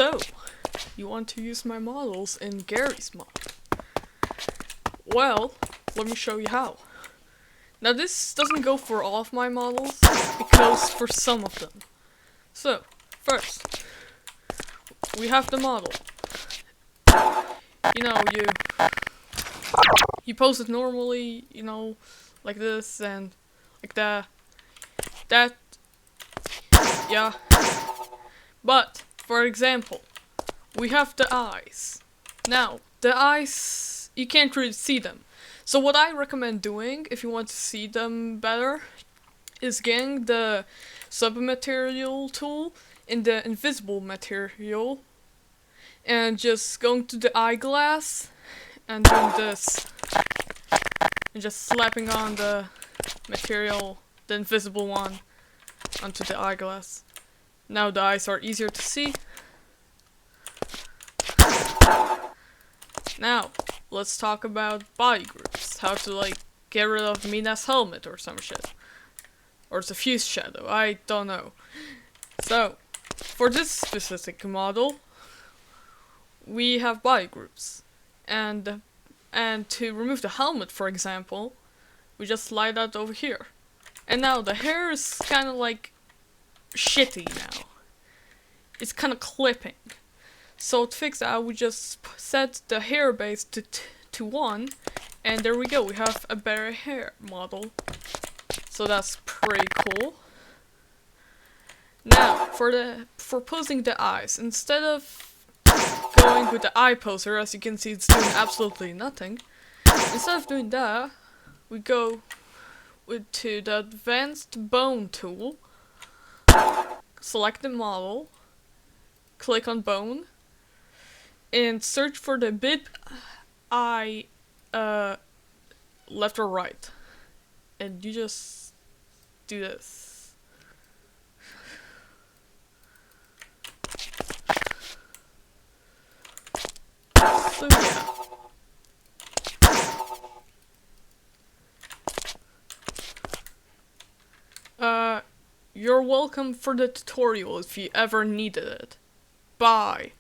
So, you want to use my models in Gary's mod? Well, let me show you how. Now this doesn't go for all of my models, it goes for some of them. So, first, we have the model. You know, you pose it normally, you know, like this and like that, yeah. But, for example, we have the eyes. Now, the eyes, you can't really see them. So what I recommend doing, if you want to see them better, is getting the submaterial tool in the invisible material and just going to the eyeglass and doing this. And just slapping on the material, the invisible one, onto the eyeglass. Now the eyes are easier to see. Now, let's talk about body groups. How to, like, get rid of Mina's helmet or some shit. Or it's a fuse shadow, I don't know. So, for this specific model, we have body groups. And to remove the helmet, for example, we just slide that over here. And now the hair is kind of like shitty now. It's kind of clipping. So to fix that, we just set the hair base to 1, and there we go. We have a better hair model. So that's pretty cool. Now, for posing the eyes, instead of going with the eye poser, as you can see, it's doing absolutely nothing. Instead of doing that, we go to the advanced bone tool, select the model, click on bone, and search for the bit eye left or right. And you just do this. So yeah. You're welcome for the tutorial if you ever needed it. Bye.